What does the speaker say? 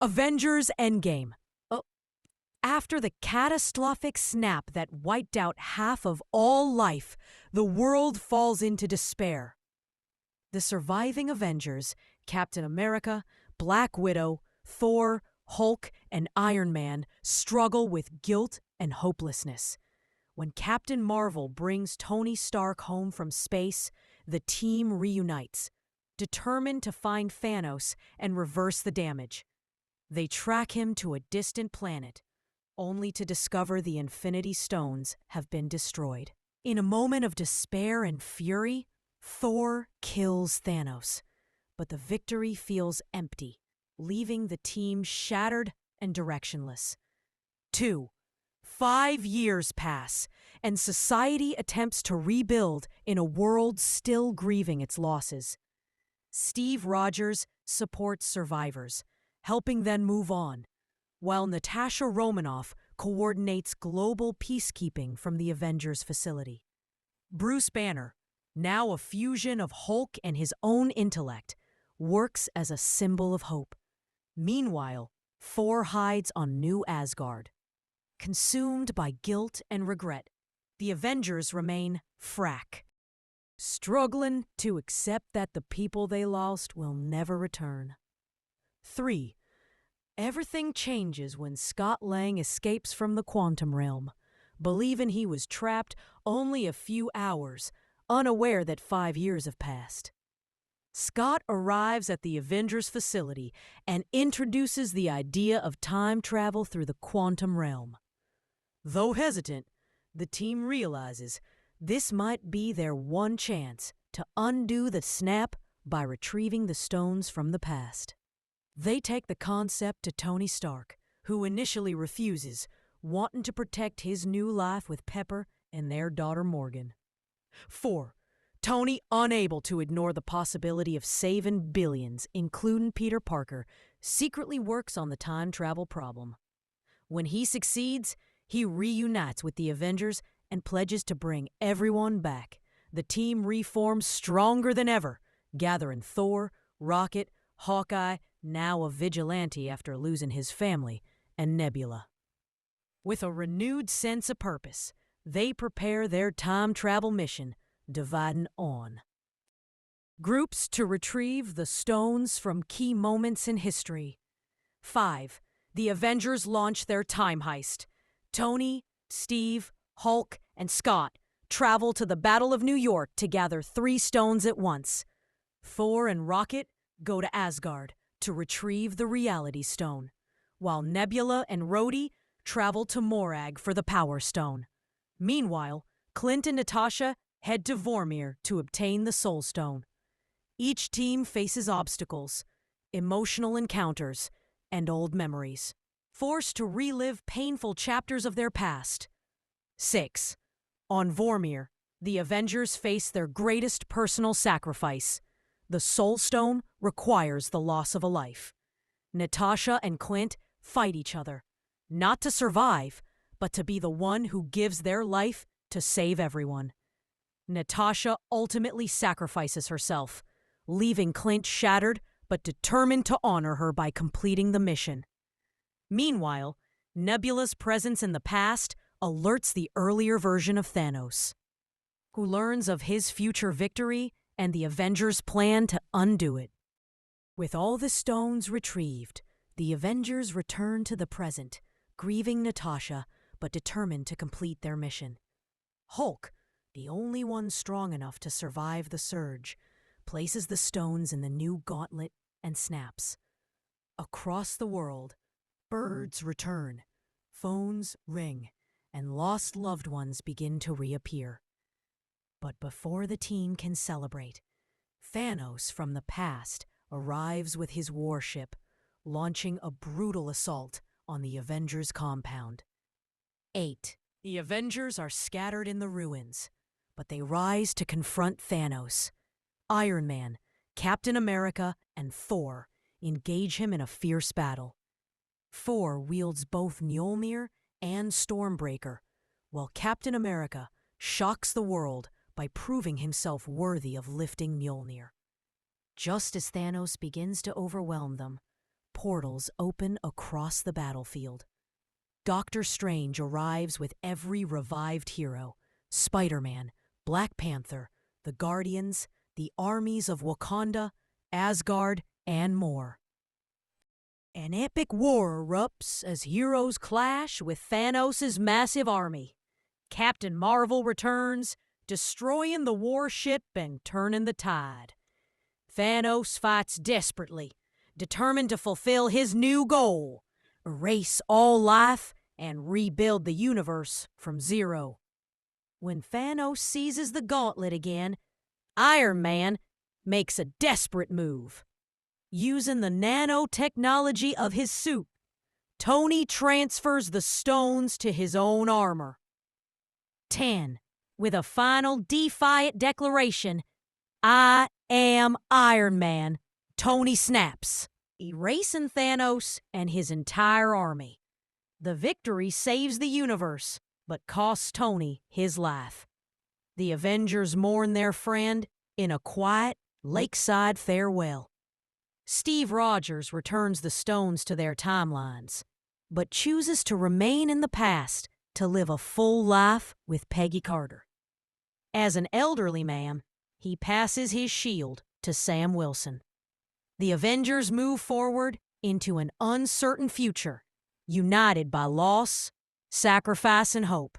Avengers Endgame. Oh, After the catastrophic snap that wiped out half of all life, the world falls into despair. The surviving Avengers, Captain America, Black Widow, Thor, Hulk, and Iron Man, struggle with guilt and hopelessness. When Captain Marvel brings Tony Stark home from space, the team reunites, determined to find Thanos and reverse the damage. They track him to a distant planet, only to discover the Infinity Stones have been destroyed. In a moment of despair and fury, Thor kills Thanos, but the victory feels empty, leaving the team shattered and directionless. 5 years pass, and society attempts to rebuild in a world still grieving its losses. Steve Rogers supports survivors, helping them move on, while Natasha Romanoff coordinates global peacekeeping from the Avengers facility. Bruce Banner, now a fusion of Hulk and his own intellect, works as a symbol of hope. Meanwhile, Thor hides on New Asgard. Consumed by guilt and regret, the Avengers remain frack, struggling to accept that the people they lost will never return. 3. Everything changes when Scott Lang escapes from the quantum realm, believing he was trapped only a few hours, unaware that 5 years have passed. Scott arrives at the Avengers facility and introduces the idea of time travel through the quantum realm. Though hesitant, the team realizes this might be their one chance to undo the snap by retrieving the stones from the past. They take the concept to Tony Stark, who initially refuses, wanting to protect his new life with Pepper and their daughter Morgan. 4. Tony, unable to ignore the possibility of saving billions, including Peter Parker, secretly works on the time travel problem. When he succeeds, he reunites with the Avengers and pledges to bring everyone back. The team reforms stronger than ever, gathering Thor, Rocket, Hawkeye, now a vigilante after losing his family, and Nebula. With a renewed sense of purpose, they prepare their time travel mission, dividing on groups to retrieve the stones from key moments in history. 5. The Avengers launch their time heist. Tony, Steve, Hulk, and Scott travel to the Battle of New York to gather 3 stones at once. Thor and Rocket go to Asgard to retrieve the Reality Stone, while Nebula and Rhodey travel to Morag for the Power Stone. Meanwhile, Clint and Natasha head to Vormir to obtain the Soul Stone. Each team faces obstacles, emotional encounters, and old memories, forced to relive painful chapters of their past. 6. On Vormir, the Avengers face their greatest personal sacrifice. The Soul Stone requires the loss of a life. Natasha and Clint fight each other, not to survive, but to be the one who gives their life to save everyone. Natasha ultimately sacrifices herself, leaving Clint shattered but determined to honor her by completing the mission. Meanwhile, Nebula's presence in the past alerts the earlier version of Thanos, who learns of his future victory and the Avengers' plan to undo it. With all the stones retrieved, the Avengers return to the present, grieving Natasha but determined to complete their mission. Hulk, the only one strong enough to survive the surge, places the stones in the new gauntlet and snaps. Across the world, birds return, phones ring, and lost loved ones begin to reappear. But before the team can celebrate, Thanos from the past arrives with his warship, launching a brutal assault on the Avengers' compound. 8. The Avengers are scattered in the ruins, but they rise to confront Thanos. Iron Man, Captain America, and Thor engage him in a fierce battle. Thor wields both Mjolnir and Stormbreaker, while Captain America shocks the world by proving himself worthy of lifting Mjolnir. Just as Thanos begins to overwhelm them, Portals open across the battlefield. Doctor Strange arrives with every revived hero: Spider-Man, Black Panther, the Guardians, the armies of Wakanda, Asgard, and more. An epic war erupts as heroes clash with Thanos' massive army. Captain Marvel returns, destroying the warship and turning the tide. Thanos fights desperately, determined to fulfill his new goal: erase all life and rebuild the universe from zero. When Thanos seizes the gauntlet again, Iron Man makes a desperate move. Using the nanotechnology of his suit, Tony transfers the stones to his own armor. 10. With a final defiant declaration, "I am Iron Man," Tony snaps, erasing Thanos and his entire army. The victory saves the universe, but costs Tony his life. The Avengers mourn their friend in a quiet, lakeside farewell. Steve Rogers returns the stones to their timelines, but chooses to remain in the past to live a full life with Peggy Carter. As an elderly man, he passes his shield to Sam Wilson. The Avengers move forward into an uncertain future, united by loss, sacrifice, and hope.